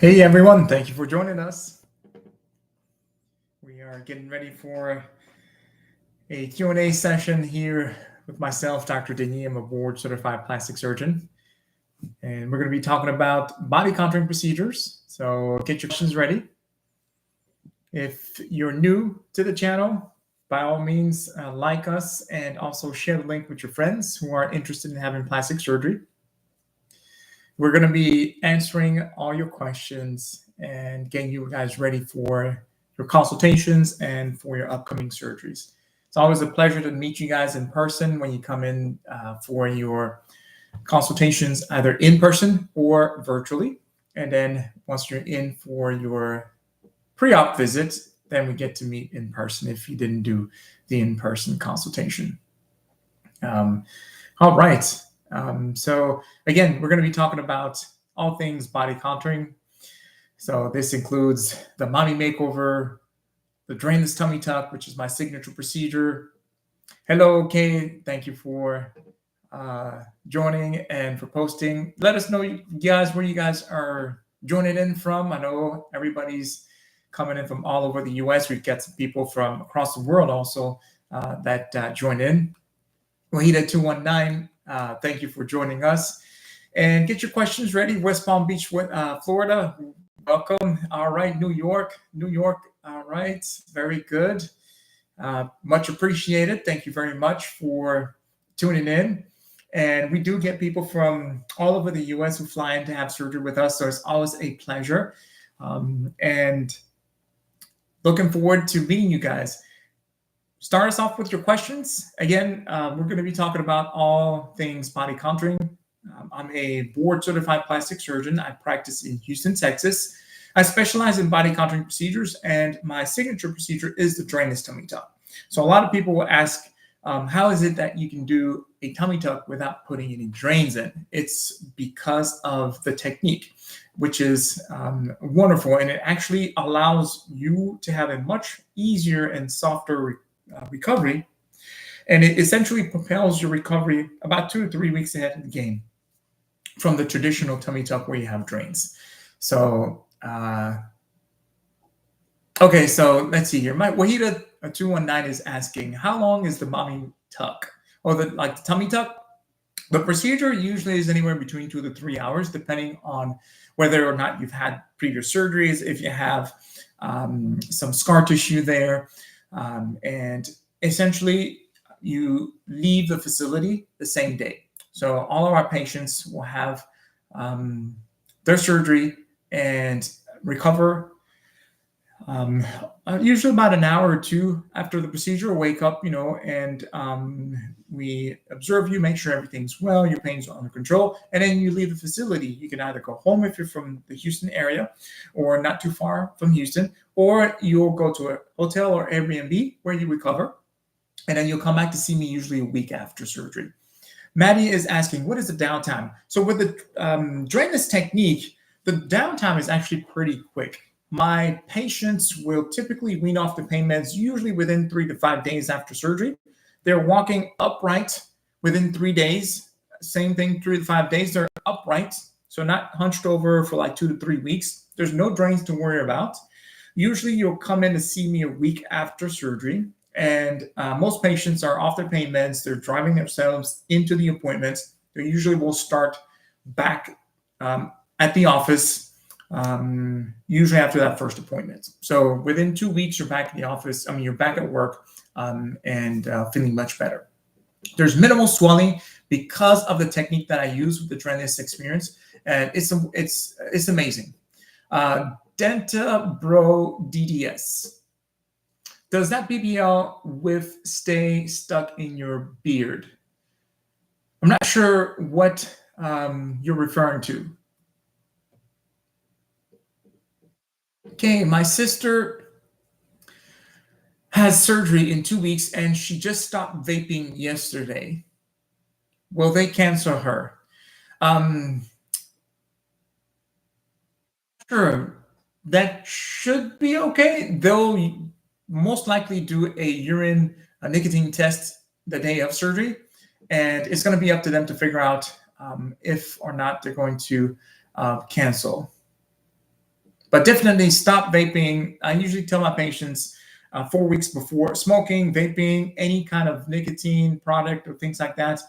Hey everyone, thank you for joining us. We are getting ready for a Q&A session here with myself, Dr. Deigni. I'm a board certified plastic surgeon. And we're going to be talking about body contouring procedures. So get your questions ready. If you're new to the channel, by all means, like us and also share the link with your friends who are interested in having plastic surgery. We're going to be answering all your questions and getting you guys ready for your consultations and for your upcoming surgeries. It's always a pleasure to meet you guys in person when you come in for your consultations, either in person or virtually. And then once you're in for your pre-op visit, then we get to meet in person if you didn't do the in-person consultation. All right. So again, we're going to be talking about all things body contouring. So this includes the mommy makeover, the drainless tummy tuck, which is my signature procedure. Hello, Kay. Thank you for joining and for posting. Let us know, you guys, where you guys are joining in from. I know everybody's coming in from all over the U.S. We've got some people from across the world also that join in. Wahida219, thank you for joining us. And get your questions ready. West Palm Beach, Florida, welcome. All right, New York, all right, very good. Much appreciated. Thank you very much for tuning in. And we do get people from all over the U.S. who fly in to have surgery with us, so it's always a pleasure. And looking forward to meeting you guys. Start us off with your questions. Again, we're going to be talking about all things body contouring. I'm a board certified plastic surgeon. I practice in Houston, Texas. I specialize in body contouring procedures, and my signature procedure is the drainless tummy tuck. So a lot of people will ask, how is it that you can do a tummy tuck without putting any drains in? It's because of the technique, which is wonderful, and it actually allows you to have a much easier and softer recovery, and it essentially propels your recovery about 2 to 3 weeks ahead of the game from the traditional tummy tuck where you have drains. So okay, so let's see here. My Wahida219 is asking, how long is the mommy tuck or the tummy tuck? The procedure usually is anywhere between 2 to 3 hours, depending on whether or not you've had previous surgeries, if you have some scar tissue there. And essentially, you leave the facility the same day. So all of our patients will have their surgery and recover usually about an hour or two after the procedure. Wake up, and we observe you, make sure everything's well, your pains are under control, and then you leave the facility. You can either go home if you're from the Houston area or not too far from Houston, or you'll go to a hotel or Airbnb where you recover, and then you'll come back to see me usually a week after surgery. Maddie is asking, what is the downtime? So with the drainless technique, the downtime is actually pretty quick. My patients will typically wean off the pain meds usually within 3 to 5 days after surgery. They're walking upright within 3 days. Same thing, 3 to 5 days, they're upright. So not hunched over for like 2 to 3 weeks. There's no drains to worry about. Usually you'll come in to see me a week after surgery. And most patients are off their pain meds. They're driving themselves into the appointments. They usually will start back at the office usually after that first appointment. So within 2 weeks, you're back in the office. You're back at work and feeling much better. There's minimal swelling because of the technique that I use with the drainless experience, and it's amazing. Denta Bro DDS. Does that BBL width stay stuck in your beard? I'm not sure what you're referring to. Okay, my sister has surgery in 2 weeks and she just stopped vaping yesterday. Will they cancel her? Sure, that should be okay. They'll most likely do a urine nicotine test the day of surgery, and it's going to be up to them to figure out if or not they're going to cancel. But definitely stop vaping. I usually tell my patients 4 weeks before smoking, vaping, any kind of nicotine product or things like that,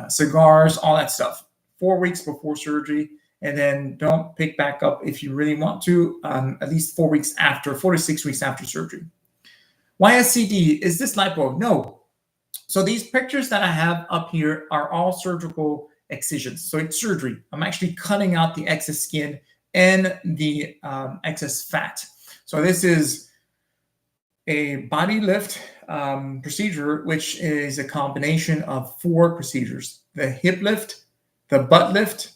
cigars, all that stuff. 4 weeks before surgery, and then don't pick back up if you really want to, at least 4 weeks after, 4 to 6 weeks after surgery. YSCD, is this lipo? No. So these pictures that I have up here are all surgical excisions. So it's surgery. I'm actually cutting out the excess skin and the excess fat. So this is a body lift procedure, which is a combination of 4 procedures: the hip lift, the butt lift,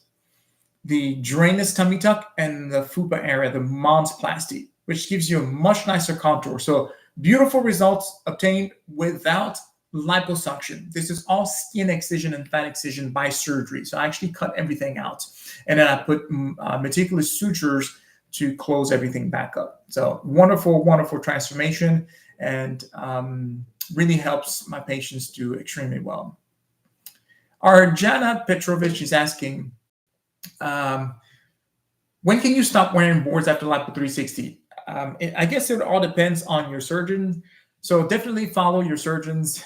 the drainless tummy tuck, and the fupa area, the monsplasty, which gives you a much nicer contour. So beautiful results obtained without liposuction. This is all skin excision and fat excision by surgery. So I actually cut everything out, and then I put meticulous sutures to close everything back up. So wonderful, wonderful transformation, and really helps my patients do extremely well. Arjana Petrovich is asking, when can you stop wearing boards after Lipo 360? I guess it all depends on your surgeon. So definitely follow your surgeon's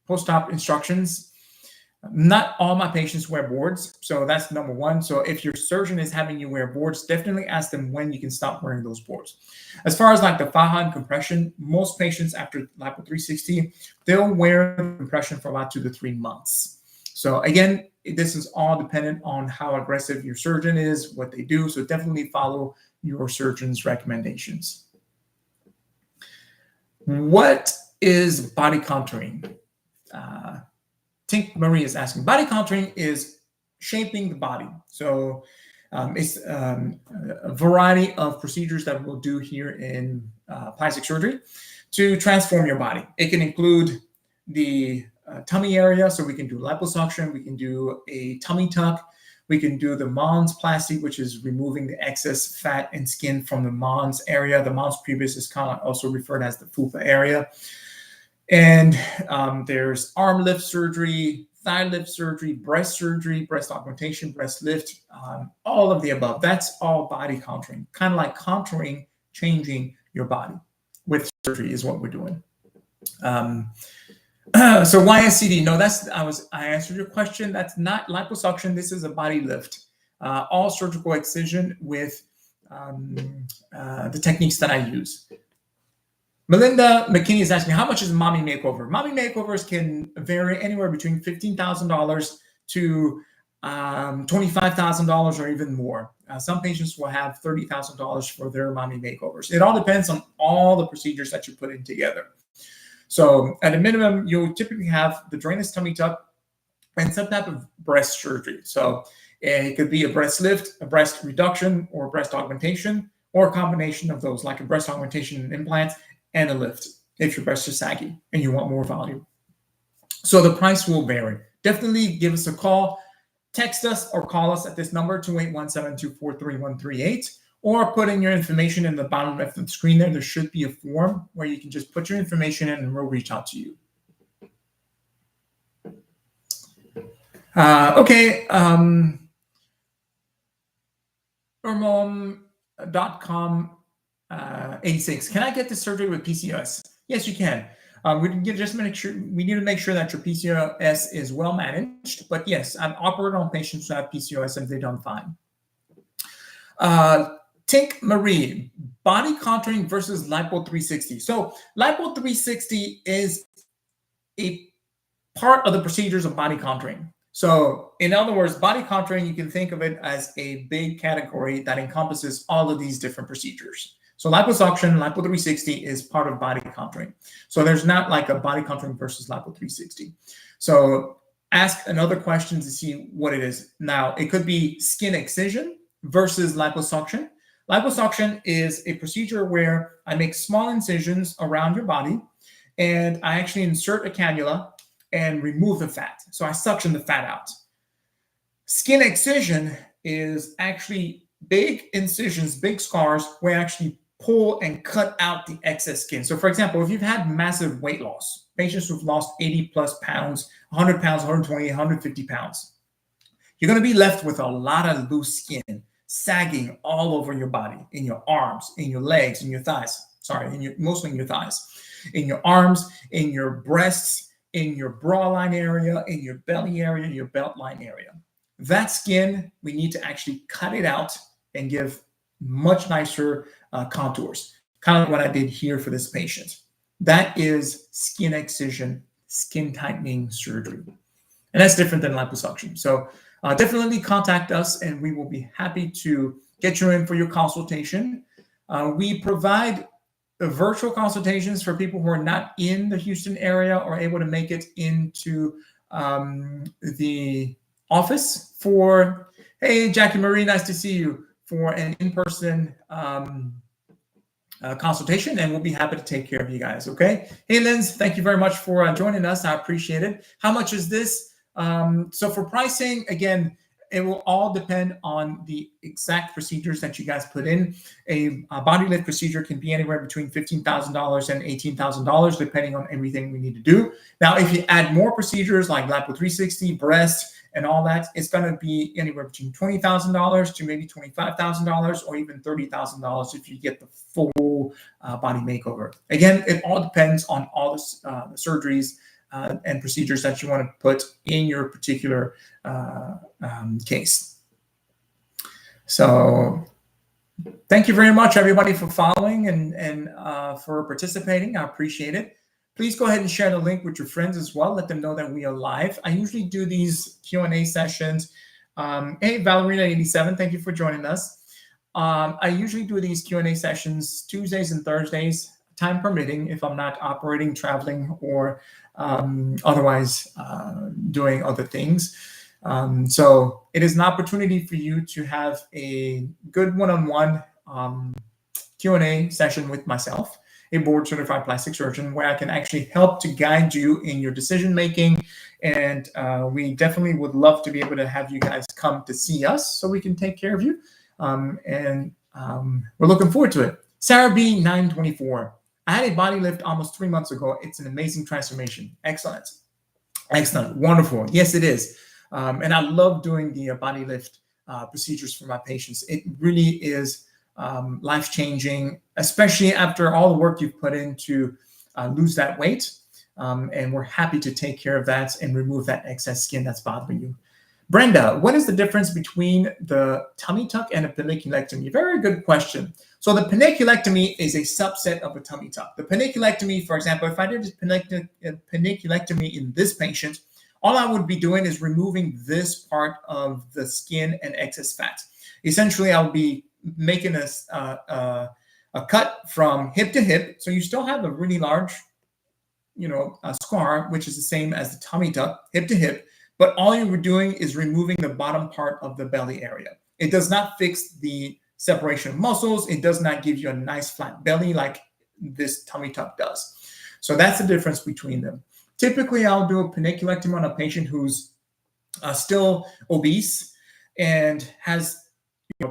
post-op instructions. Not all my patients wear boards, so that's number one. So if your surgeon is having you wear boards, definitely ask them when you can stop wearing those boards. As far as like the faja and compression, most patients after Lipo 360, they'll wear compression for about 2 to 3 months. So again, this is all dependent on how aggressive your surgeon is, what they do. So definitely follow your surgeon's recommendations. What is body contouring? Tink Marie is asking. Body contouring is shaping the body. So it's a variety of procedures that we'll do here in plastic surgery to transform your body. It can include the tummy area, so we can do liposuction, we can do a tummy tuck, we can do the monsplasty, which is removing the excess fat and skin from the mons area. The mons pubis is kind of also referred as the fupa area. And there's arm lift surgery, thigh lift surgery, breast augmentation, breast lift, all of the above. That's all body contouring, kind of like contouring, changing your body with surgery is what we're doing. So YSCD, no, I answered your question. That's not liposuction. This is a body lift, all surgical excision with the techniques that I use. Melinda McKinney is asking, how much is a mommy makeover? Mommy makeovers can vary anywhere between $15,000 to $25,000 or even more. Some patients will have $30,000 for their mommy makeovers. It all depends on all the procedures that you put in together. So at a minimum, you'll typically have the drainless tummy tuck and some type of breast surgery. So it could be a breast lift, a breast reduction, or breast augmentation, or a combination of those, like a breast augmentation and implant and a lift if your breast is saggy and you want more volume. So the price will vary. Definitely give us a call, text us, or call us at this number, 281-724-3138, or put in your information in the bottom left of the screen there. There should be a form where you can just put your information in and we'll reach out to you. Okay. Hormone.com 86. Can I get this surgery with PCOS? Yes, you can. We need to make sure that your PCOS is well managed. But yes, I've operated on patients who have PCOS and they've done fine. Tink Marie, body contouring versus Lipo 360. So Lipo 360 is a part of the procedures of body contouring. So in other words, body contouring, you can think of it as a big category that encompasses all of these different procedures. So liposuction, Lipo 360 is part of body contouring. So there's not like a body contouring versus Lipo 360. So ask another question to see what it is. Now, it could be skin excision versus liposuction. Liposuction is a procedure where I make small incisions around your body and I actually insert a cannula and remove the fat. So I suction the fat out. Skin excision is actually big incisions, big scars where I actually pull and cut out the excess skin. So for example, if you've had massive weight loss, patients who've lost 80 plus pounds, 100 pounds, 120, 150 pounds, you're going to be left with a lot of loose skin sagging all over your body, in your arms, in your legs, in your thighs. Sorry, mostly in your thighs, in your arms, in your breasts, in your bra line area, in your belly area, your belt line area. That skin, we need to actually cut it out and give much nicer contours, kind of like what I did here for this patient. That is skin excision, skin tightening surgery. And that's different than liposuction. So definitely contact us and we will be happy to get you in for your consultation. We provide virtual consultations for people who are not in the Houston area or able to make it into the office for, hey, Jackie Marie, nice to see you, for an in-person consultation, and we'll be happy to take care of you guys, okay? Hey, Linz, thank you very much for joining us. I appreciate it. How much is this? So for pricing, again, it will all depend on the exact procedures that you guys put in. A body lift procedure can be anywhere between $15,000 and $18,000, depending on everything we need to do. Now, if you add more procedures like Lipo 360, breast, and all that, it's going to be anywhere between $20,000 to maybe $25,000 or even $30,000 if you get the full body makeover. Again, it all depends on all the surgeries and procedures that you want to put in your particular case. So thank you very much, everybody, for following and for participating. I appreciate it. Please go ahead and share the link with your friends as well. Let them know that we are live. I usually do these Q&A sessions. Hey, Valerina87, thank you for joining us. I usually do these Q&A sessions Tuesdays and Thursdays, time permitting, if I'm not operating, traveling, or otherwise doing other things. So it is an opportunity for you to have a good one-on-one Q&A session with myself, a board-certified plastic surgeon, where I can actually help to guide you in your decision-making. And we definitely would love to be able to have you guys come to see us so we can take care of you. We're looking forward to it. Sarah B. 924. I had a body lift almost 3 months ago. It's an amazing transformation. Excellent. Excellent. Wonderful. Yes, it is. And I love doing the body lift procedures for my patients. It really is life-changing, especially after all the work you've put in to lose that weight. And we're happy to take care of that and remove that excess skin that's bothering you. Brenda, what is the difference between the tummy tuck and a paniculectomy? Very good question. So the paniculectomy is a subset of a tummy tuck. The paniculectomy, for example, if I did a paniculectomy in this patient, all I would be doing is removing this part of the skin and excess fat. Essentially, I would be making a cut from hip to hip. So you still have a really large, scar, which is the same as the tummy tuck, hip to hip. But all you were doing is removing the bottom part of the belly area. It does not fix the separation of muscles. It does not give you a nice flat belly like this tummy tuck does. So that's the difference between them. Typically, I'll do a paniculectomy on a patient who's still obese and has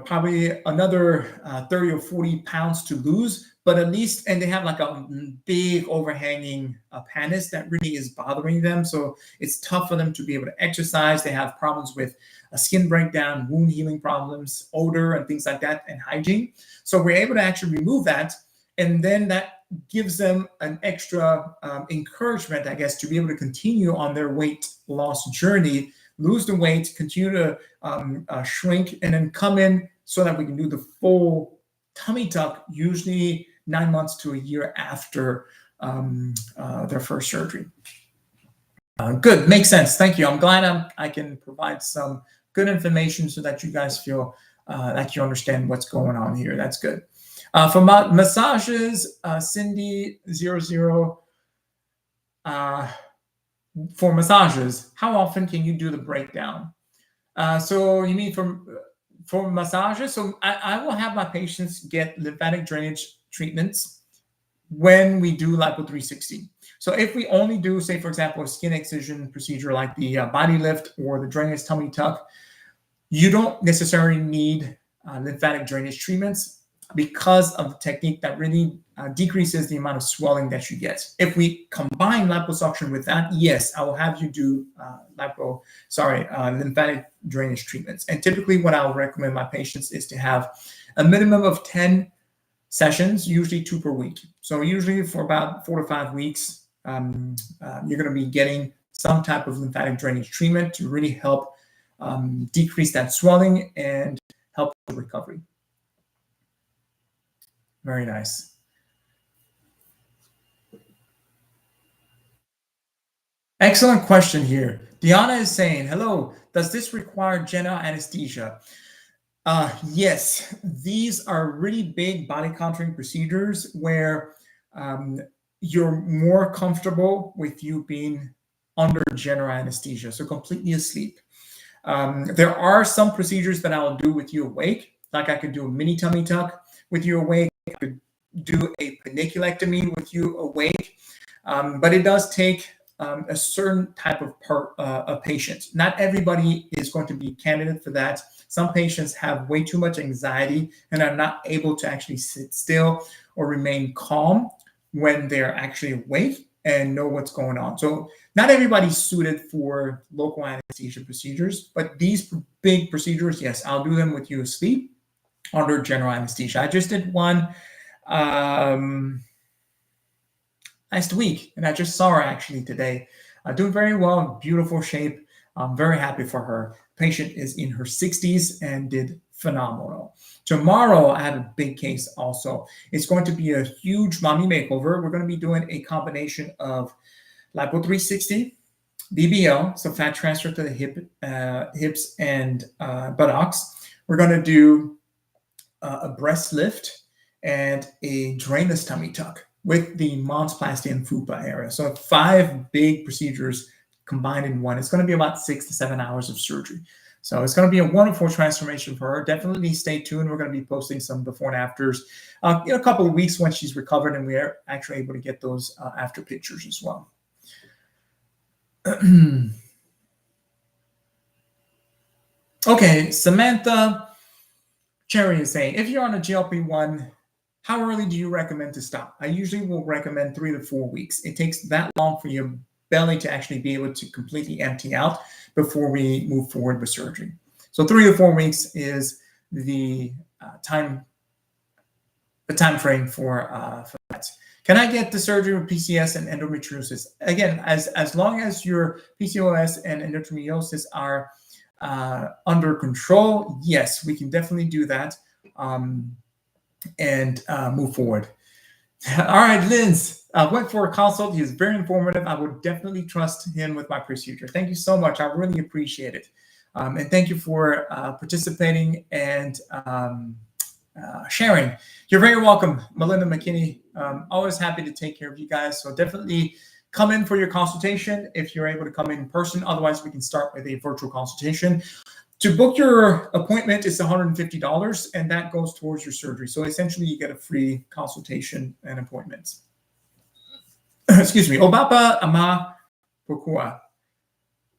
probably another 30 or 40 pounds to lose, but at least, and they have like a big overhanging pannus that really is bothering them. So it's tough for them to be able to exercise. They have problems with skin breakdown, wound healing problems, odor, and things like that, and hygiene. So we're able to actually remove that. And then that gives them an extra encouragement, I guess, to be able to continue on their weight loss journey, lose the weight, continue to shrink, and then come in so that we can do the full tummy tuck, usually 9 months to a year after their first surgery. Good, makes sense. Thank you. I'm glad I can provide some good information so that you guys feel that you understand what's going on here. That's good. For massages, Cindy00, for massages, how often can you do the breakdown? So you mean for massages? So I will have my patients get lymphatic drainage treatments when we do Lipo 360. So if we only do, say, for example, a skin excision procedure like the body lift or the drainage tummy tuck, you don't necessarily need lymphatic drainage treatments. because of the technique that really decreases the amount of swelling that you get. If we combine liposuction with that, yes, I will have you do lymphatic drainage treatments. And typically what I'll recommend my patients is to have a minimum of 10 sessions, usually 2 per week. So usually for about 4 to 5 weeks, you're going to be getting some type of lymphatic drainage treatment to really help decrease that swelling and help with recovery. Very nice. Excellent question here. Diana is saying, hello, does this require general anesthesia? Yes, these are really big body contouring procedures where you're more comfortable with you being under general anesthesia, so completely asleep. There are some procedures that I'll do with you awake, like I could do a mini tummy tuck with you awake, I could do a paniculectomy with you awake, but it does take a certain type of patient. Not everybody is going to be candidate for that. Some patients have way too much anxiety and are not able to actually sit still or remain calm when they're actually awake and know what's going on. So not everybody's suited for local anesthesia procedures, but these big procedures, yes, I'll do them with you asleep under general anesthesia. I just did one last week, and I just saw her actually today. Doing very well, beautiful shape. I'm very happy for her. Patient is in her 60s and did phenomenal. Tomorrow, I have a big case also. It's going to be a huge mommy makeover. We're going to be doing a combination of lipo 360, BBL, so fat transfer to the hips and buttocks. We're going to do a breast lift and a drainless tummy tuck with the monsplasty and fupa area. So 5 big procedures combined in one. It's going to be about 6 to 7 hours of surgery. So it's going to be a wonderful transformation for her. Definitely stay tuned. We're going to be posting some before and afters in a couple of weeks when she's recovered and we are actually able to get those after pictures as well. Okay, Samantha Cherry is saying, if you're on a GLP-1, how early do you recommend to stop? I usually will recommend 3 to 4 weeks. It takes that long for your belly to actually be able to completely empty out before we move forward with surgery. So 3 to 4 weeks is the time frame for that. Can I get the surgery with PCOS and endometriosis? Again, as long as your PCOS and endometriosis are under control, yes, we can definitely do that and move forward. All right, Linz went for a consult. He was very informative. I would definitely trust him with my procedure. Thank you so much. I really appreciate it. And thank you for participating and sharing. You're very welcome, Melinda McKinney. Always happy to take care of you guys. So definitely come in for your consultation if you're able to come in person. Otherwise, we can start with a virtual consultation. To book your appointment, it's $150, and that goes towards your surgery. So essentially, you get a free consultation and appointments. Excuse me. Obapa ama pokua.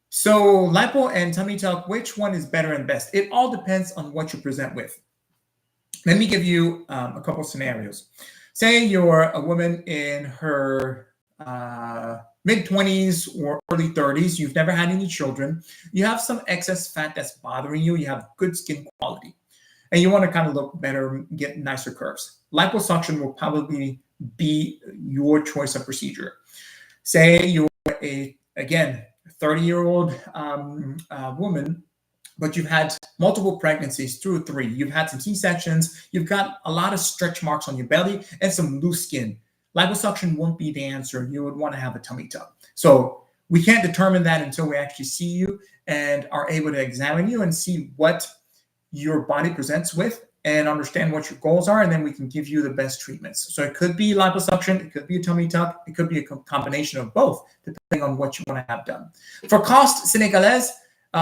So lipo and tummy tuck, which one is better and best? It all depends on what you present with. Let me give you a couple scenarios. Say you're a woman in her mid-20s or early 30s, you've never had any children, you have some excess fat that's bothering you, you have good skin quality, and you want to kind of look better, get nicer curves. Liposuction will probably be your choice of procedure. Say you're again, 30-year-old woman, but you've had multiple pregnancies, 2 or 3. You've had some C-sections. You've got a lot of stretch marks on your belly and some loose skin. Liposuction won't be the answer. You would want to have a tummy tuck. So we can't determine that until we actually see you and are able to examine you and see what your body presents with and understand what your goals are, and then we can give you the best treatments. So it could be liposuction, it could be a tummy tuck, it could be a combination of both, depending on what you want to have done. For cost, Senegalese,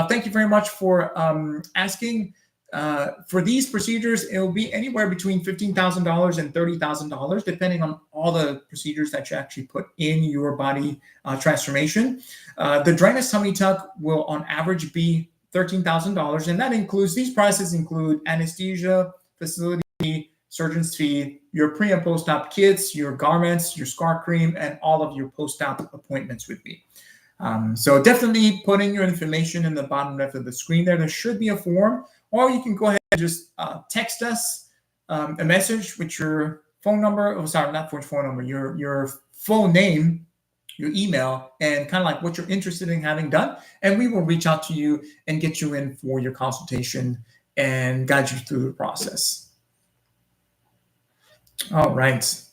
thank you very much for asking. For these procedures, it will be anywhere between $15,000 and $30,000, depending on all the procedures that you actually put in your body transformation. The drainless tummy tuck will on average be $13,000, and that includes, these prices include anesthesia, facility, surgeon's fee, your pre and post-op kits, your garments, your scar cream, and all of your post-op appointments with me. So definitely put in your information in the bottom left of the screen there. There should be a form, or you can go ahead and just text us a message with your phone number. Oh, sorry, not phone number, your full name, your email, and kind of like what you're interested in having done. And we will reach out to you and get you in for your consultation and guide you through the process. All right.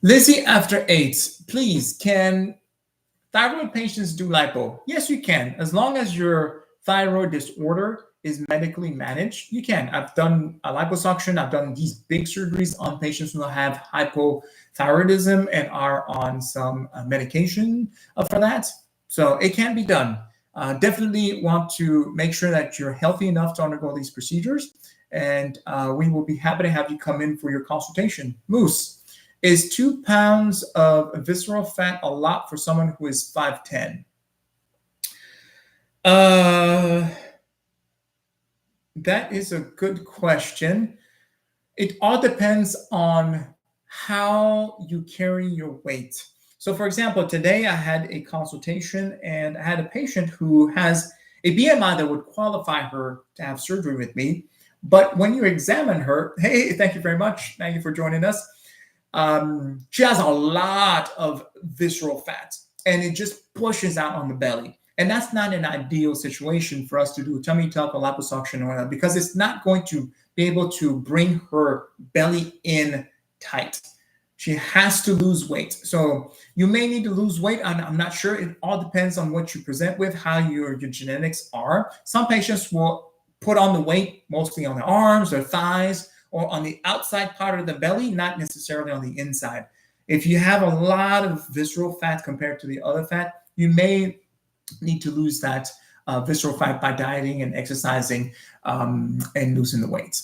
Lizzie after 8, please, can thyroid patients do lipo? Yes, you can. As long as your thyroid disorder is medically managed, you can. I've done a liposuction. I've done these big surgeries on patients who have hypothyroidism and are on some medication for that. So it can be done. Definitely want to make sure that you're healthy enough to undergo these procedures. And we will be happy to have you come in for your consultation. Moose, is 2 pounds of visceral fat a lot for someone who is 5'10"? That is a good question. It all depends on how you carry your weight. So for example, today I had a consultation and I had a patient who has a BMI that would qualify her to have surgery with me. But when you examine her, hey, thank you very much. Thank you for joining us. She has a lot of visceral fat and it just pushes out on the belly. And that's not an ideal situation for us to do tummy tuck or liposuction or because it's not going to be able to bring her belly in tight. She has to lose weight. So you may need to lose weight. I'm not sure. It all depends on what you present with, how your genetics are. Some patients will put on the weight mostly on the arms or thighs or on the outside part of the belly, not necessarily on the inside. If you have a lot of visceral fat compared to the other fat, you may need to lose that visceral fat by dieting and exercising and losing the weight.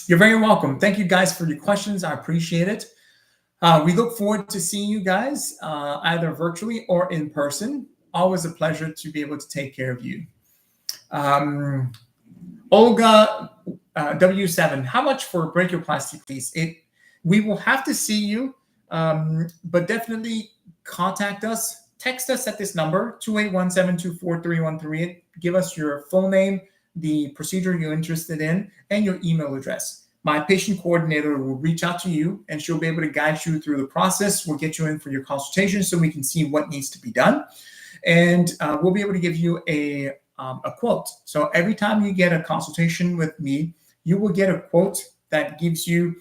You're very welcome. Thank you guys for your questions. I appreciate it. We look forward to seeing you guys either virtually or in person. Always a pleasure to be able to take care of you. Olga W7, how much for brachioplasty, please? We will have to see you, but definitely contact us. Text us at this number, 281-724-3138. Give us your full name, the procedure you're interested in, and your email address. My patient coordinator will reach out to you, and she'll be able to guide you through the process. We'll get you in for your consultation so we can see what needs to be done. And we'll be able to give you a quote. So every time you get a consultation with me, you will get a quote that gives you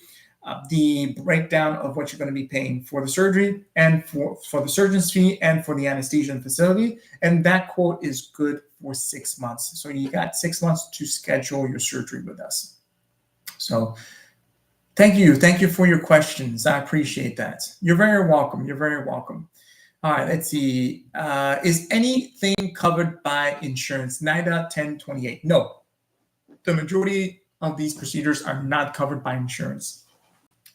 the breakdown of what you're going to be paying for the surgery and for the surgeon's fee and for the anesthesia facility. And that quote is good for 6 months. So you got 6 months to schedule your surgery with us. So thank you. Thank you for your questions. I appreciate that. You're very welcome. You're very welcome. All right, let's see. Is anything covered by insurance? NIDA 1028. No. The majority of these procedures are not covered by insurance.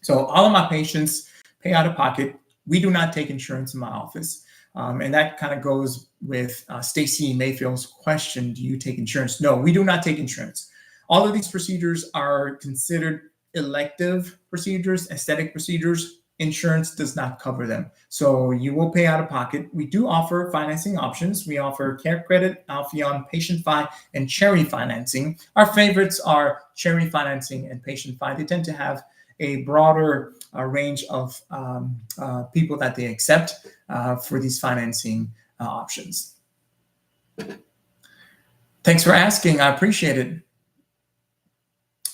So all of my patients pay out of pocket. We do not take insurance in my office. And that kind of goes with Stacy Mayfield's question, do you take insurance? No, we do not take insurance. All of these procedures are considered elective procedures, aesthetic procedures. Insurance does not cover them. So you will pay out of pocket. We do offer financing options. We offer Care Credit, Alpheon, Patient Fi, and Cherry financing. Our favorites are Cherry financing and Patient Fi. They tend to have a broader range of people that they accept for these financing options. Thanks for asking. I appreciate it.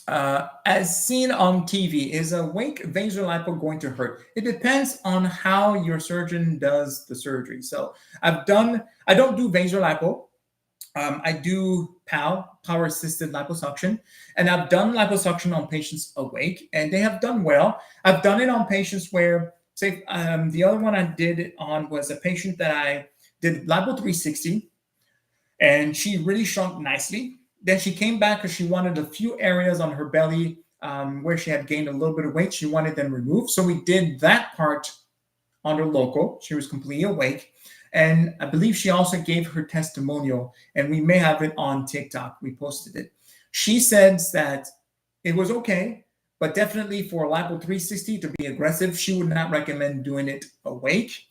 As seen on TV, is a wake vaso lipo going to hurt? It depends on how your surgeon does the surgery. So I don't do vaso lipo. I do PAL, power assisted liposuction, and I've done liposuction on patients awake, and they have done well. I've done it on patients where, say, the other one I did it on was a patient that I did lipo 360, and she really shrunk nicely. Then she came back because she wanted a few areas on her belly where she had gained a little bit of weight. She wanted them removed. So we did that part under local. She was completely awake. And I believe she also gave her testimonial, and we may have it on TikTok. We posted it. She says that it was okay, But definitely for lipo 360 to be aggressive, she would not recommend doing it awake.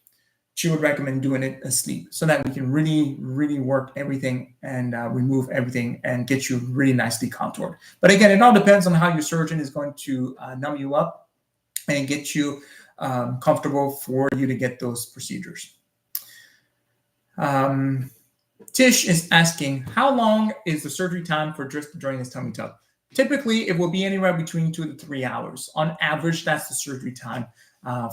She would recommend doing it asleep so that we can really, really work everything and remove everything and get you really nicely contoured. But again, it all depends on how your surgeon is going to numb you up and get you comfortable for you to get those procedures. Tish is asking, how long is the surgery time for just to drain his tummy tuck? Typically, it will be anywhere between 2 to 3 hours. On average, that's the surgery time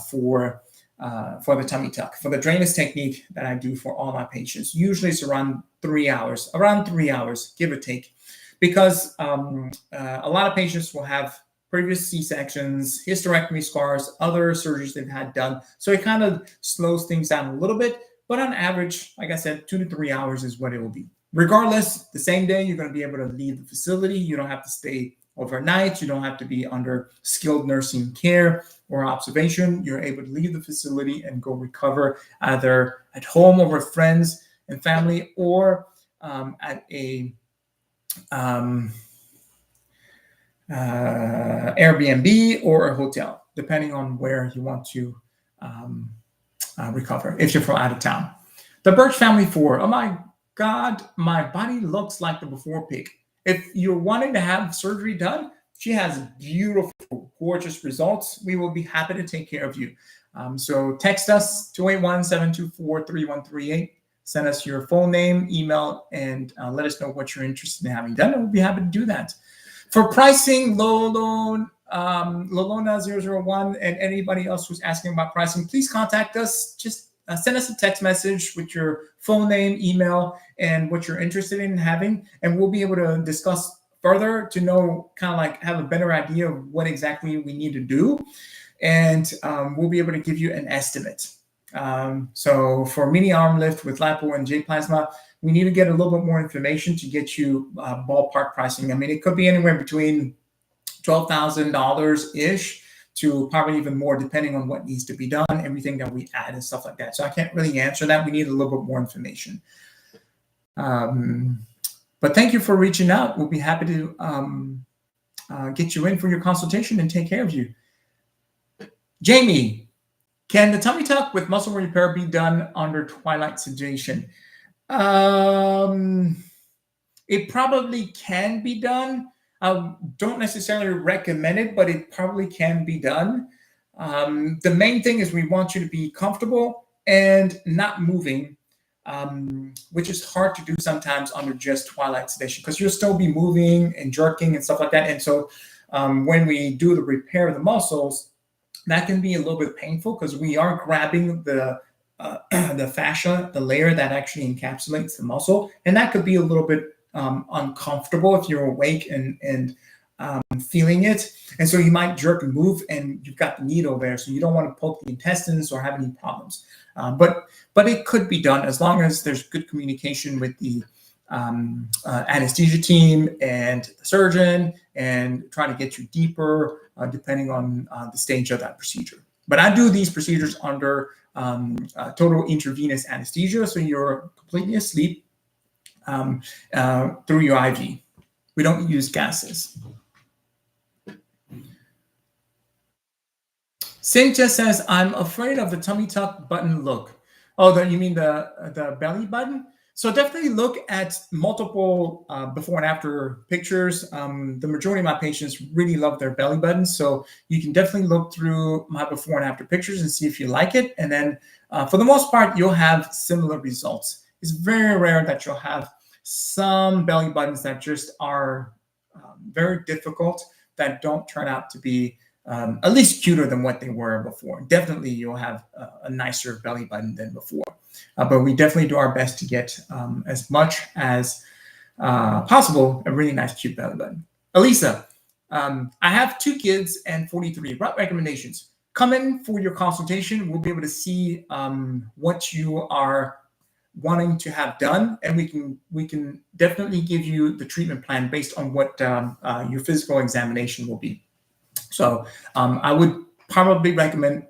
for the tummy tuck. For the drainage technique that I do for all my patients, usually it's around 3 hours, give or take, because a lot of patients will have previous C-sections, hysterectomy scars, other surgeries they've had done. So it kind of slows things down a little bit. But on average, like I said, 2 to 3 hours is what it will be. Regardless, the same day you're going to be able to leave the facility. You don't have to stay overnight. You don't have to be under skilled nursing care or observation. You're able to leave the facility and go recover either at home or with friends and family, or at a Airbnb or a hotel, depending on where you want to recover if you're from out of town. The Birch family 4. Oh my God, my body looks like the before pic. If you're wanting to have surgery done, she has beautiful, gorgeous results. We will be happy to take care of you. So text us 281-724-3138. Send us your full name, email, and let us know what you're interested in having done, and we'll be happy to do that. For pricing, Lolona001 and anybody else who's asking about pricing, please contact us. Just send us a text message with your full name, email, and what you're interested in having, and we'll be able to discuss further to know, kind of like have a better idea of what exactly we need to do, and we'll be able to give you an estimate. So for mini arm lift with lipo and J plasma, we need to get a little bit more information to get you ballpark pricing. I mean, it could be anywhere between $12,000-ish to probably even more, depending on what needs to be done, everything that we add and stuff like that. So I can't really answer that. We need a little bit more information. But thank you for reaching out. We'll be happy to get you in for your consultation and take care of you. Jamie, can the tummy tuck with muscle repair be done under twilight sedation? It probably can be done. I don't necessarily recommend it, but it probably can be done. The main thing is we want you to be comfortable and not moving, which is hard to do sometimes under just twilight sedation, because you'll still be moving and jerking and stuff like that. And so when we do the repair of the muscles, that can be a little bit painful because we are grabbing the fascia, the layer that actually encapsulates the muscle, and that could be a little bit uncomfortable if you're awake and feeling it. And so you might jerk and move, and you've got the needle there, so you don't want to poke the intestines or have any problems. But it could be done as long as there's good communication with the anesthesia team and the surgeon, and try to get you deeper depending on the stage of that procedure. But I do these procedures under total intravenous anesthesia, so you're completely asleep through your IV. We don't use gases. Cynthia says, I'm afraid of the tummy tuck button look. Oh, you mean the belly button? So definitely look at multiple before and after pictures. The majority of my patients really love their belly buttons. So you can definitely look through my before and after pictures and see if you like it. And then for the most part, you'll have similar results. It's very rare that you'll have some belly buttons that just are very difficult, that don't turn out to be at least cuter than what they were before. Definitely you'll have a nicer belly button than before. But we definitely do our best to get as much as possible a really nice, cute belly button. Elisa, I have 2 kids and 43. What recommendations? Come in for your consultation. We'll be able to see what you are wanting to have done, and we can definitely give you the treatment plan based on what your physical examination will be. So I would probably recommend,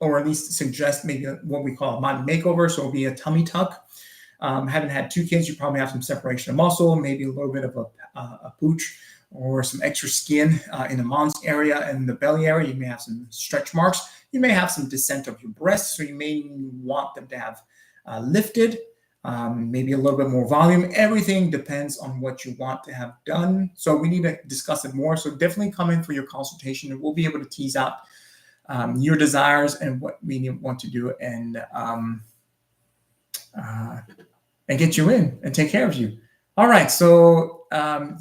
or at least suggest, maybe what we call a mommy makeover. So it'll be a tummy tuck. Having had 2 kids, you probably have some separation of muscle, maybe a little bit of a pooch or some extra skin in the mons area and the belly area. You may have some stretch marks. You may have some descent of your breasts, so you may want them to have lifted, maybe a little bit more volume. Everything depends on what you want to have done. So we need to discuss it more. So definitely come in for your consultation, and we'll be able to tease out your desires and what we want to do, and get you in and take care of you. All right. So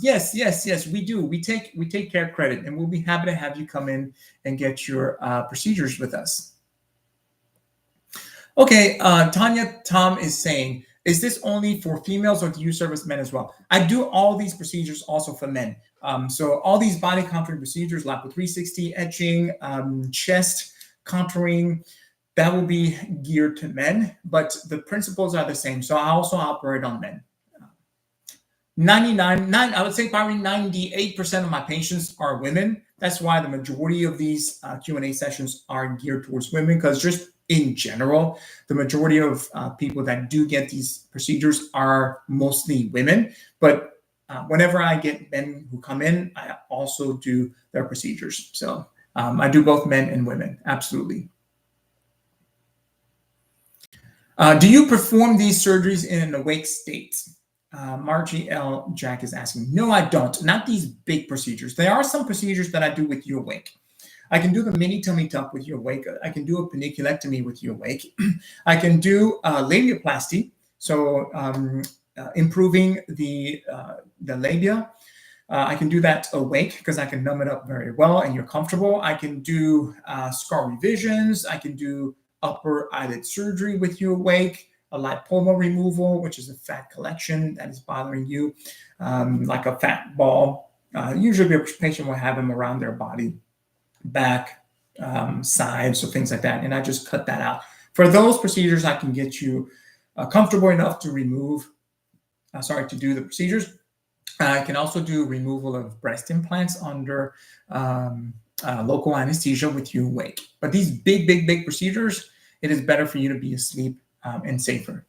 yes, we do. We take care credit, and we'll be happy to have you come in and get your procedures with us. Okay, Tanya Tom is saying, is this only for females, or do you service men as well? I do all these procedures also for men. So all these body contouring procedures, lipo 360, etching, chest contouring, that will be geared to men, but the principles are the same. So I also operate on men. 99, I would say probably 98% of my patients are women. That's why the majority of these Q&A sessions are geared towards women, because just in general, the majority of people that do get these procedures are mostly women. But whenever I get men who come in, I also do their procedures. So I do both men and women, absolutely. Do you perform these surgeries in an awake state? Margie L. Jack is asking. No, I don't. Not these big procedures. There are some procedures that I do with you awake. I can do the mini tummy tuck with you awake. I can do a paniculectomy with you awake. I can do labiaplasty, so improving the labia. I can do that awake because I can numb it up very well and you're comfortable. I can do scar revisions. I can do upper eyelid surgery with you awake, a lipoma removal, which is a fat collection that is bothering you, like a fat ball. Usually a patient will have them around their body, back, sides, so things like that. And I just cut that out. For those procedures, I can get you comfortable enough to remove, to do the procedures. I can also do removal of breast implants under local anesthesia with you awake. But these big procedures, it is better for you to be asleep and safer.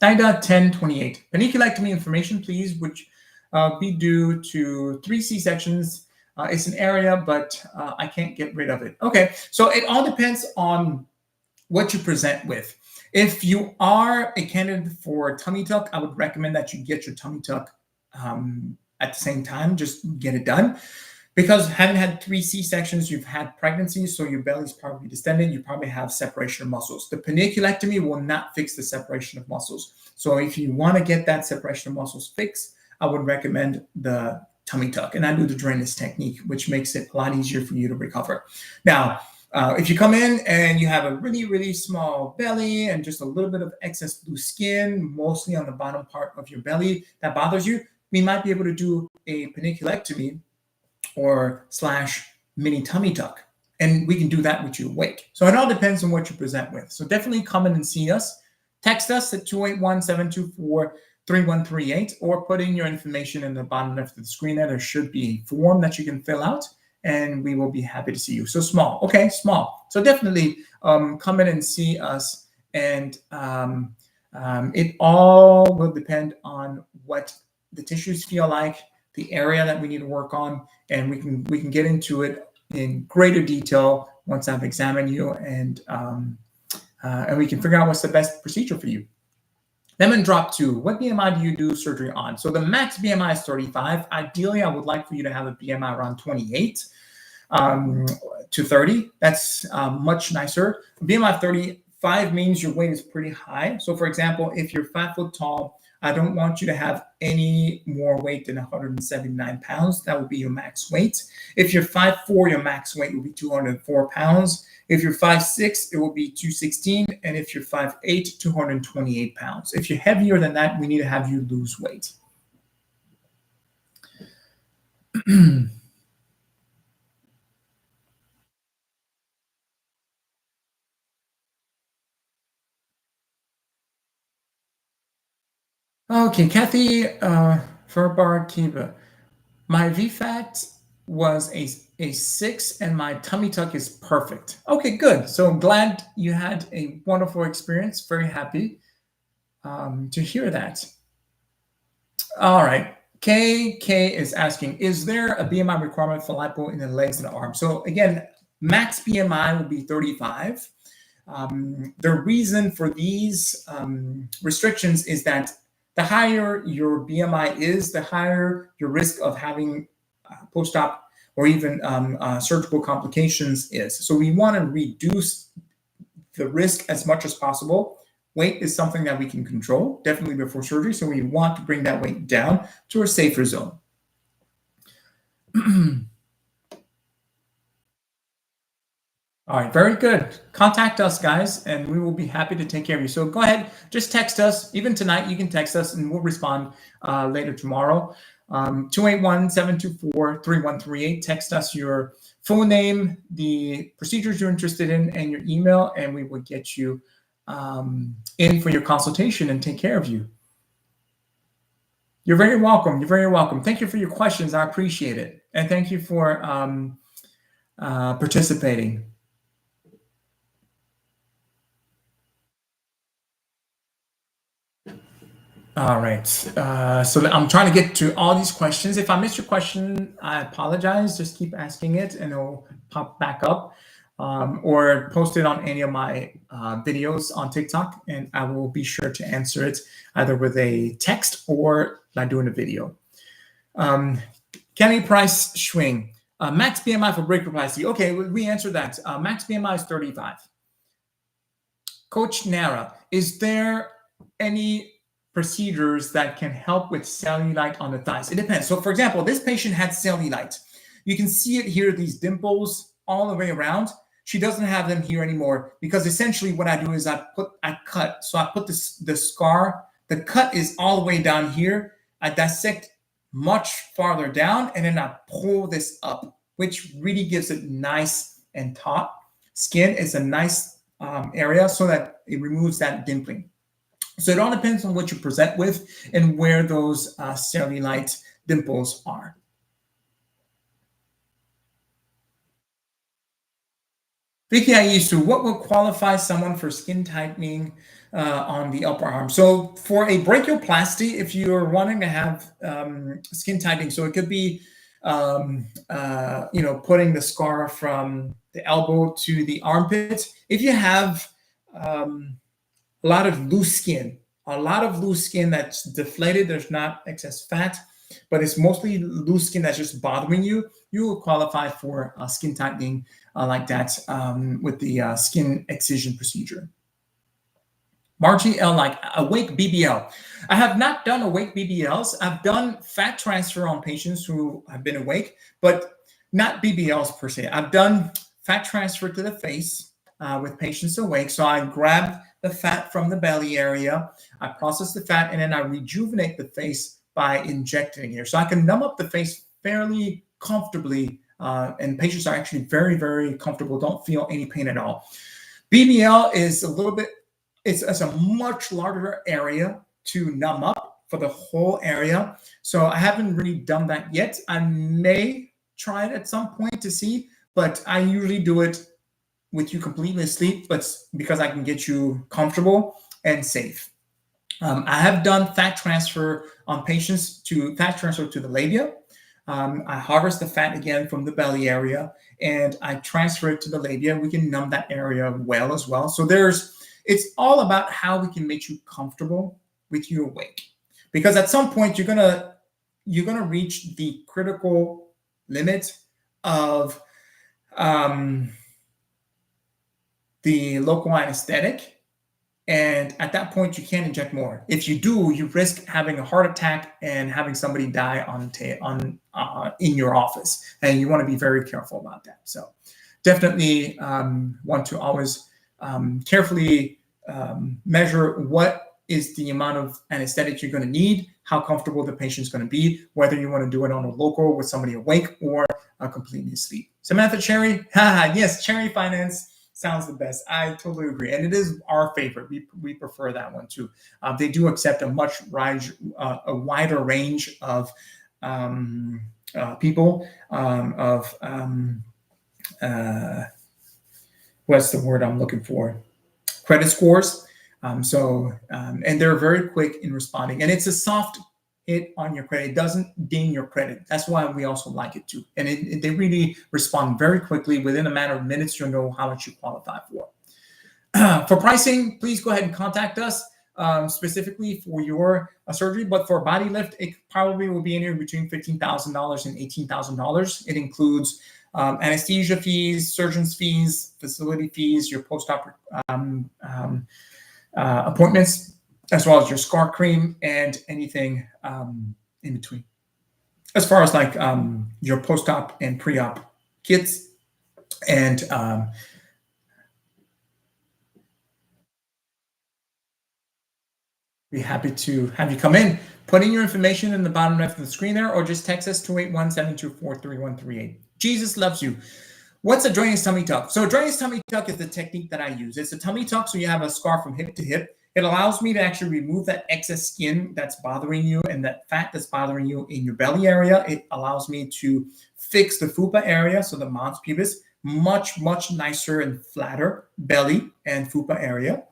DIDA 1028. Paniculectomy information, please, which be due to 3 C-sections. It's an area, but I can't get rid of it. Okay, so it all depends on what you present with. If you are a candidate for tummy tuck, I would recommend that you get your tummy tuck at the same time. Just get it done. Because having had 3 C-sections, you've had pregnancy, so your belly's probably distended. You probably have separation of muscles. The paniculectomy will not fix the separation of muscles. So if you want to get that separation of muscles fixed, I would recommend the tummy tuck. And I do the drainage technique, which makes it a lot easier for you to recover. Now, if you come in and you have a really small belly and just a little bit of excess loose skin, mostly on the bottom part of your belly, that bothers you, we might be able to do a paniculectomy or / mini tummy tuck. And we can do that with you awake. So it all depends on what you present with. So definitely come in and see us. Text us at 281-724-3138 or put in your information in the bottom left of the screen there. There should be a form that you can fill out and we will be happy to see you. So small, okay, small. So definitely come in and see us. And it all will depend on what the tissues feel like, the area that we need to work on, and we can get into it in greater detail once I've examined you, and we can figure out what's the best procedure for you. Lemon drop 2. What BMI do you do surgery on? So the max BMI is 35. Ideally, I would like for you to have a BMI around 28 to 30. That's much nicer. BMI 35 means your weight is pretty high. So for example, if you're 5 foot tall, I don't want you to have any more weight than 179 pounds. That would be your max weight. If you're 5'4", your max weight will be 204 pounds. If you're 5'6", it will be 216. And if you're 5'8", 228 pounds. If you're heavier than that, we need to have you lose weight. Okay, Kathy Furbar Kiva. My VFAT was a 6 and my tummy tuck is perfect. Okay, good. So I'm glad you had a wonderful experience. Very happy to hear that. All right. KK is asking, is there a BMI requirement for lipo in the legs and the arms? So again, max BMI will be 35. The reason for these restrictions is that the higher your BMI is, the higher your risk of having post-op or even surgical complications is. So we want to reduce the risk as much as possible. Weight is something that we can control, definitely before surgery. So we want to bring that weight down to a safer zone. All right, very good. Contact us, guys, and we will be happy to take care of you. So go ahead, just text us. Even tonight, you can text us, and we'll respond later tomorrow. 281-724-3138. Text us your full name, the procedures you're interested in, and your email, and we will get you in for your consultation and take care of you. You're very welcome. You're very welcome. Thank you for your questions. I appreciate it. And thank you for participating. All right. So I'm trying to get to all these questions. If I missed your question, I apologize. Just keep asking it and it'll pop back up. Or post it on any of my videos on TikTok, and I will be sure to answer it either with a text or by doing a video. Kenny Price Schwing, max BMI for brachioplasty. Okay, we answered that. Max BMI is 35. Coach Nara, is there any procedures that can help with cellulite on the thighs? It depends. So for example, this patient had cellulite. You can see it here, these dimples all the way around. She doesn't have them here anymore because essentially what I do is I cut. So I put the scar, the cut is all the way down here. I dissect much farther down and then I pull this up, which really gives it nice and taut skin. It's a nice area so that it removes that dimpling. So it all depends on what you present with and where those cellulite dimples are. Vicky Aisu, what will qualify someone for skin tightening on the upper arm? So for a brachioplasty, if you're wanting to have skin tightening, so it could be, putting the scar from the elbow to the armpit. If you have a lot of loose skin that's deflated, there's not excess fat, but it's mostly loose skin that's just bothering you, you will qualify for skin tightening like that with the skin excision procedure. Margie L, like awake BBL. I have not done awake BBLs. I've done fat transfer on patients who have been awake, but not BBLs per se. I've done fat transfer to the face with patients awake. So I grab the fat from the belly area, I process the fat, and then I rejuvenate the face by injecting here. So I can numb up the face fairly comfortably, and patients are actually very, very comfortable, don't feel any pain at all. BBL is it's a much larger area to numb up for the whole area. So I haven't really done that yet. I may try it at some point to see, but I usually do it with you completely asleep, but because I can get you comfortable and safe. I have done fat transfer on patients to the labia. I harvest the fat again from the belly area and I transfer it to the labia. We can numb that area well as well. So it's all about how we can make you comfortable with you awake. Because at some point you're gonna reach the critical limit of the local anesthetic, and at that point you can't inject more. If you do, you risk having a heart attack and having somebody die in your office, and you want to be very careful about that. So definitely want to always carefully measure what is the amount of anesthetic you're going to need, how comfortable the patient's going to be, whether you want to do it on a local with somebody awake or completely asleep. Samantha Cherry, yes, Cherry Finance sounds the best. I totally agree, and it is our favorite. We prefer that one too. They do accept a wider range of people. What's the word I'm looking for? Credit scores. And they're very quick in responding, and it's a soft hit on your credit. It doesn't ding your credit. That's why we also like it too. And they really respond very quickly. Within a matter of minutes, you'll know how much you qualify for. For pricing, please go ahead and contact us specifically for your surgery. But for a body lift, it probably will be anywhere between $15,000 and $18,000. It includes anesthesia fees, surgeon's fees, facility fees, your post-op appointments, as well as your scar cream and anything in between. As far as like your post-op and pre-op kits and be happy to have you come in. Put in your information in the bottom left of the screen there, or just text us 281-724-3138. Jesus loves you. What's a drainage tummy tuck? So a drainage tummy tuck is the technique that I use. It's a tummy tuck, so you have a scar from hip to hip. It allows me to actually remove that excess skin that's bothering you and that fat that's bothering you in your belly area. It allows me to fix the fupa area, so the mons pubis, much, much nicer and flatter belly and fupa area.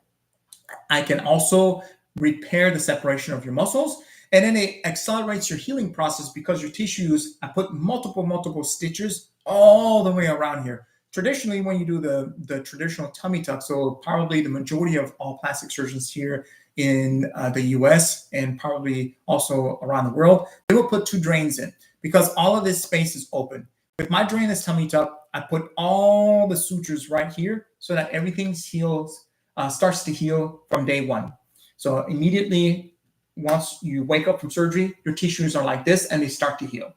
I can also repair the separation of your muscles, and then it accelerates your healing process because your tissues, I put multiple stitches all the way around here. Traditionally, when you do the traditional tummy tuck, so probably the majority of all plastic surgeons here in the US and probably also around the world, they will put 2 drains in because all of this space is open. With my drainless tummy tuck, I put all the sutures right here so that everything heals, starts to heal from day one. So immediately, once you wake up from surgery, your tissues are like this and they start to heal.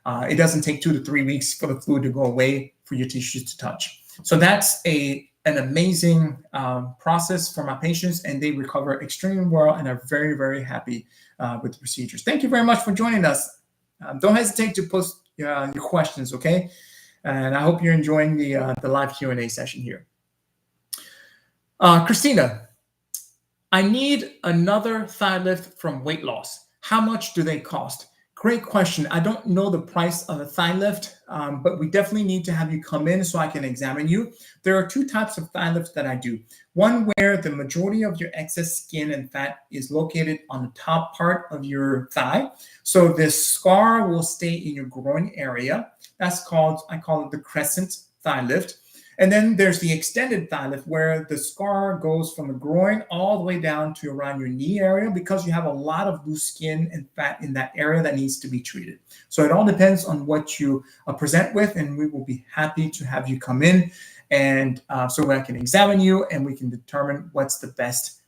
It doesn't take 2 to 3 weeks for the fluid to go away for your tissues to touch. So that's an amazing process for my patients, and they recover extremely well and are very, very happy with the procedures. Thank you very much for joining us. Don't hesitate to post your questions, okay? And I hope you're enjoying the live Q&A session here. Christina, I need another thigh lift from weight loss. How much do they cost? Great question. I don't know the price of a thigh lift, but we definitely need to have you come in so I can examine you. There are 2 types of thigh lifts that I do. One where the majority of your excess skin and fat is located on the top part of your thigh. So this scar will stay in your groin area. That's called, I call it the crescent thigh lift. And then there's the extended thigh lift where the scar goes from the groin all the way down to around your knee area because you have a lot of loose skin and fat in that area that needs to be treated. So it all depends on what you present with, and we will be happy to have you come in and so I can examine you and we can determine what's the best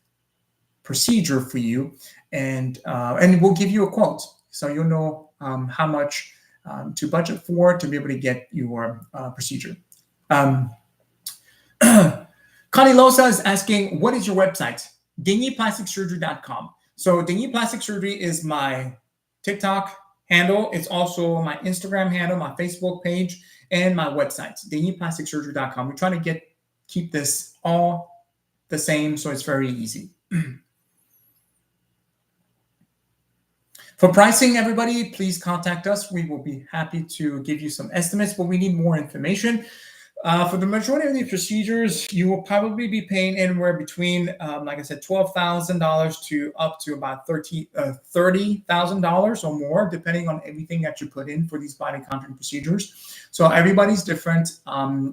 procedure for you, and we'll give you a quote so you'll know how much to budget for to be able to get your procedure. Connie Losa is asking, what is your website? DeigniPlasticSurgery.com. So Deigni Plastic Surgery is my TikTok handle. It's also my Instagram handle, my Facebook page, and my website, DeigniPlasticSurgery.com. We're trying to keep this all the same, so it's very easy. For pricing, everybody, please contact us. We will be happy to give you some estimates, but we need more information. For the majority of these procedures, you will probably be paying anywhere between, like I said, $12,000 to up to about $30,000 or more, depending on everything that you put in for these body contouring procedures. So everybody's different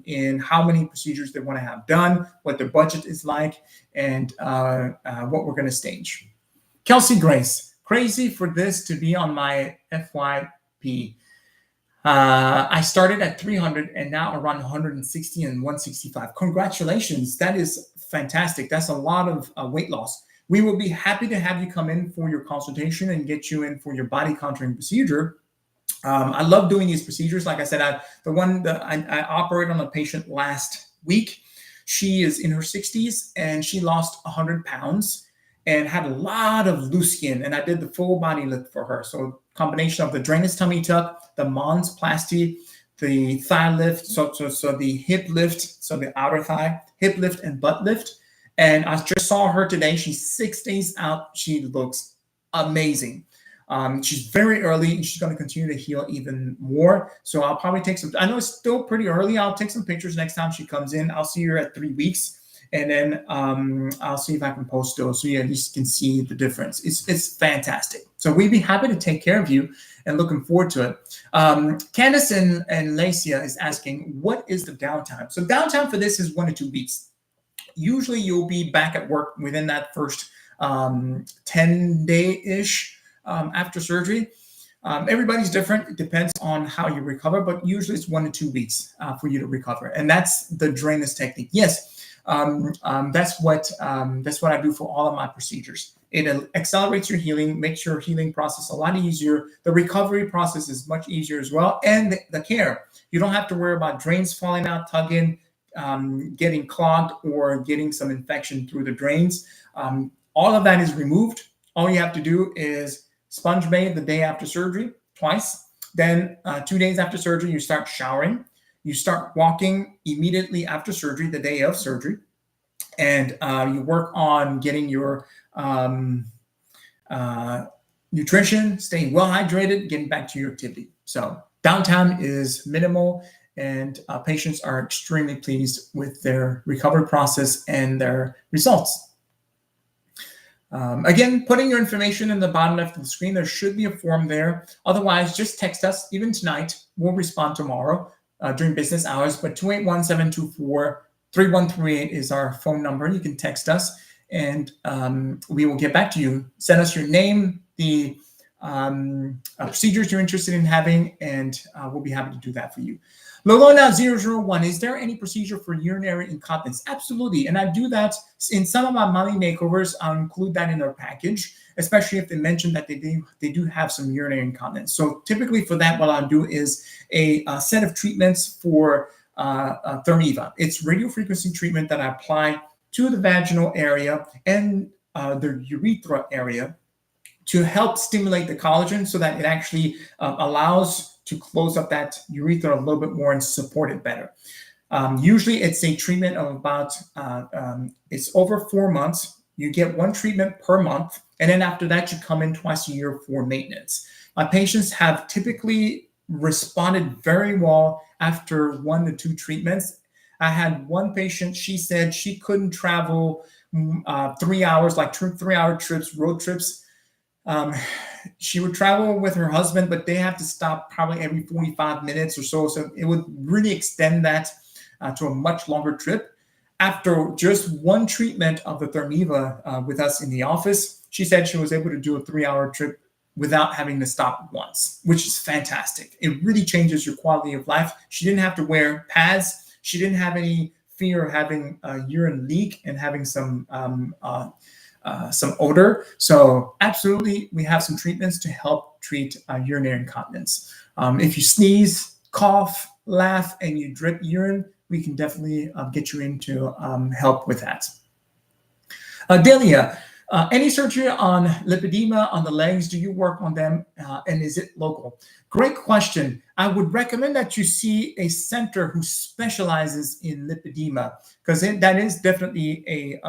in how many procedures they want to have done, what their budget is like, and what we're going to stage. Kelsey Grace, crazy for this to be on my FYP. I started at 300 and now around 160 and 165. Congratulations. That is fantastic. That's a lot of weight loss. We will be happy to have you come in for your consultation and get you in for your body contouring procedure. I love doing these procedures. Like I said, I operated on a patient last week. She is in her 60s and she lost 100 pounds and had a lot of loose skin. And I did the full body lift for her. So combination of the drainless tummy tuck, the mons plasty, the thigh lift, so the hip lift, so the outer thigh, hip lift and butt lift. And I just saw her today. She's 6 days out. She looks amazing. She's very early and she's going to continue to heal even more. So I'll probably take some, I know it's still pretty early. I'll take some pictures next time she comes in. I'll see her at 3 weeks. And then I'll see if I can post those so you at least can see the difference. It's fantastic. So we'd be happy to take care of you and looking forward to it. Candace and Lacia is asking, what is the downtime? So downtime for this is 1 to 2 weeks. Usually you'll be back at work within that first 10-day-ish after surgery. Everybody's different. It depends on how you recover, but usually it's 1 to 2 weeks for you to recover. And that's the drainless technique. Yes, that's what I do for all of my procedures. It accelerates your healing, makes your healing process a lot easier. The recovery process is much easier as well. And the care. You don't have to worry about drains falling out, tugging, getting clogged, or getting some infection through the drains. All of that is removed. All you have to do is sponge bathe the day after surgery, twice. Then 2 days after surgery, you start showering. You start walking immediately after surgery, the day of surgery. And you work on getting your nutrition, staying well hydrated, getting back to your activity. So downtime is minimal, and patients are extremely pleased with their recovery process and their results. Again, putting your information in the bottom left of the screen. There should be a form there. Otherwise, just text us. Even tonight, we'll respond tomorrow during business hours. But 281-724-3138 is our phone number. You can text us, and we will get back to you. Send us your name, the procedures you're interested in having, and we'll be happy to do that for you. Lolona001, is there any procedure for urinary incontinence? Absolutely, and I do that in some of my mommy makeovers. I'll include that in our package, especially if they mention that they do have some urinary incontinence. So typically for that, what I'll do is a set of treatments for Thermiva. It's radiofrequency treatment that I apply to the vaginal area and the urethra area to help stimulate the collagen so that it actually allows to close up that urethra a little bit more and support it better. Usually it's a treatment of about, it's over 4 months. You get 1 treatment per month. And then after that, you come in twice a year for maintenance. My patients have typically responded very well after 1 to 2 treatments. I had one patient, she said she couldn't travel 3 hours, like 3-hour trips, road trips. She would travel with her husband, but they have to stop probably every 45 minutes or so. So it would really extend that to a much longer trip. After just 1 treatment of the Thermiva with us in the office, she said she was able to do a 3-hour trip without having to stop once, which is fantastic. It really changes your quality of life. She didn't have to wear pads. She didn't have any fear of having a urine leak and having some odor. So absolutely, we have some treatments to help treat urinary incontinence. If you sneeze, cough, laugh, and you drip urine, we can definitely get you into help with that. Delia, any surgery on lipedema on the legs? Do you work on them, and is it local? Great question. I would recommend that you see a center who specializes in lipedema, because that is definitely a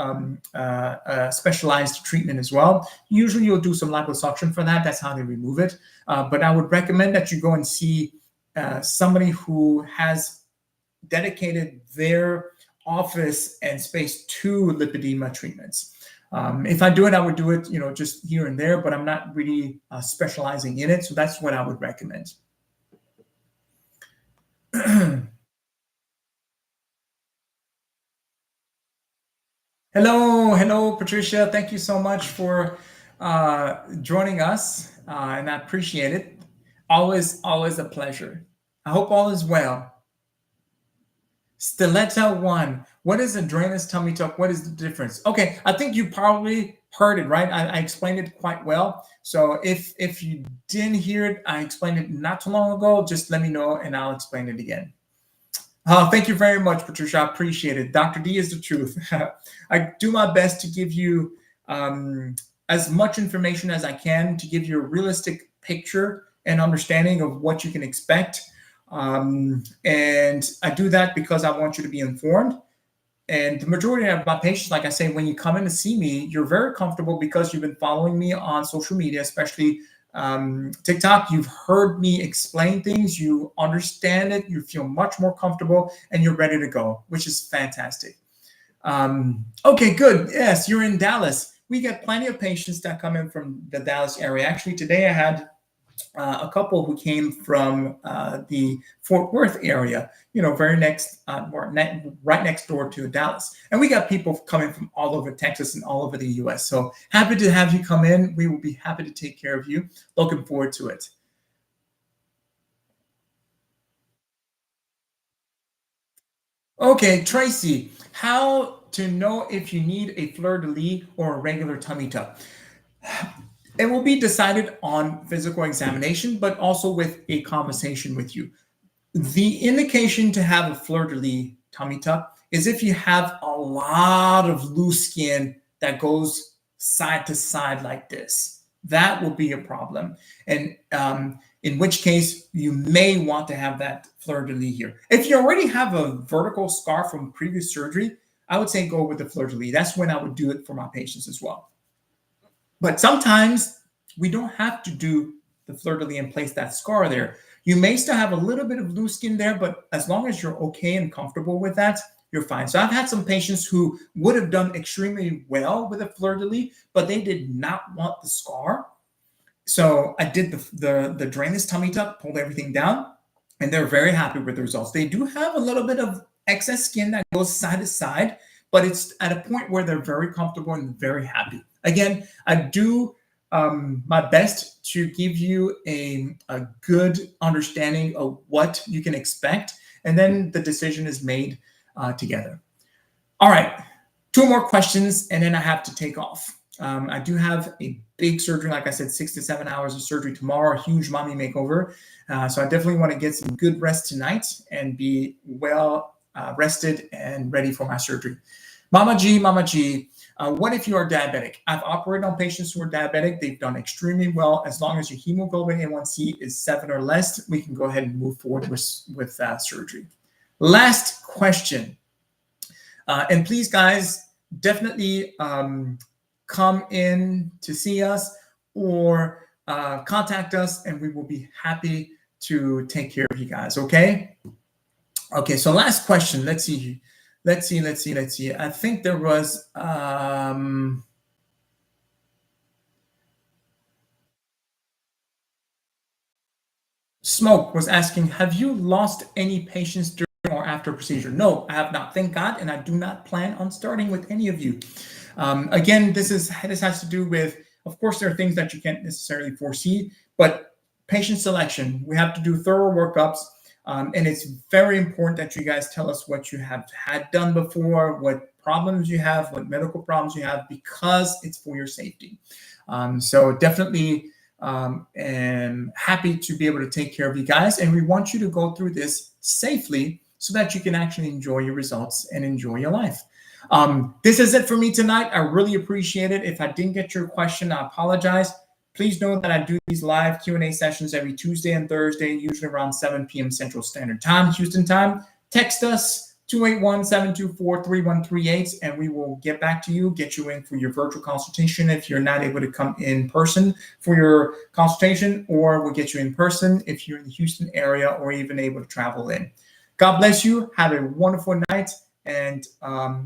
specialized treatment as well. Usually you'll do some liposuction for that. That's how they remove it. But I would recommend that you go and see somebody who has dedicated their office and space to lipedema treatments. If I do it, I would do it, just here and there, but I'm not really specializing in it. So that's what I would recommend. Hello, Patricia. Thank you so much for joining us, and I appreciate it. Always a pleasure. I hope all is well. Stiletta 1. What is a drainless tummy tuck? What is the difference? Okay, I think you probably heard it, right? I explained it quite well. So if you didn't hear it, I explained it not too long ago. Just let me know and I'll explain it again. Thank you very much, Patricia. I appreciate it. Dr. D is the truth. I do my best to give you as much information as I can to give you a realistic picture and understanding of what you can expect. And I do that because I want you to be informed. And the majority of my patients, like I say, when you come in to see me, you're very comfortable because you've been following me on social media, especially TikTok. You've heard me explain things, you understand it, you feel much more comfortable, and you're ready to go, which is fantastic. Okay, good. Yes, you're in Dallas. we get plenty of patients that come in from the Dallas area. Actually, today I had a couple who came from the Fort Worth area, very right next door to Dallas. And we got people coming from all over Texas and all over the US. So happy to have you come in. We will be happy to take care of you. Looking forward to it. Okay, Tracy, how to know if you need a fleur-de-lis or a regular tummy tuck? It will be decided on physical examination, but also with a conversation with you. The indication to have a fleur-de-lis tummy tuck is if you have a lot of loose skin that goes side to side like this. That will be a problem. And in which case you may want to have that fleur-de-lis here. If you already have a vertical scar from previous surgery, I would say go with the fleur-de-lis. That's when I would do it for my patients as well. But sometimes we don't have to do the fleur-de-lis and place that scar there. You may still have a little bit of loose skin there, but as long as you're okay and comfortable with that, you're fine. So I've had some patients who would have done extremely well with a fleur-de-lis, but they did not want the scar. So I did the drainless tummy tuck, pulled everything down, and they're very happy with the results. They do have a little bit of excess skin that goes side to side, but it's at a point where they're very comfortable and very happy. Again, I do my best to give you a good understanding of what you can expect, and then the decision is made together. All right, 2 more questions, and then I have to take off. I do have a big surgery, like I said, 6 to 7 hours of surgery tomorrow, a huge mommy makeover. So I definitely want to get some good rest tonight and be well rested and ready for my surgery. Mama G, what if you are diabetic? I've operated on patients who are diabetic. They've done extremely well. As long as your hemoglobin A1C is 7 or less, we can go ahead and move forward with surgery. Last question. And please, guys, definitely come in to see us or contact us, and we will be happy to take care of you guys, okay? Okay, so last question. Let's see. I think there was Smoke was asking, have you lost any patients during or after procedure? No, I have not, thank God, and I do not plan on starting with any of you. Again, this has to do with, of course, there are things that you can't necessarily foresee, but patient selection. We have to do thorough workups. And it's very important that you guys tell us what you have had done before, what problems you have, what medical problems you have, because it's for your safety. So definitely am happy to be able to take care of you guys. And we want you to go through this safely so that you can actually enjoy your results and enjoy your life. This is it for me tonight. I really appreciate it. If I didn't get your question, I apologize. Please know that I do these live Q&A sessions every Tuesday and Thursday, usually around 7 p.m. Central Standard Time, Houston time. Text us 281-724-3138, and we will get back to you, get you in for your virtual consultation if you're not able to come in person for your consultation, or we'll get you in person if you're in the Houston area or even able to travel in. God bless you. Have a wonderful night, and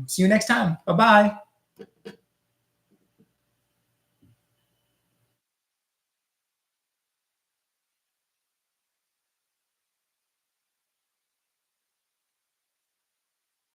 see you next time. Bye-bye.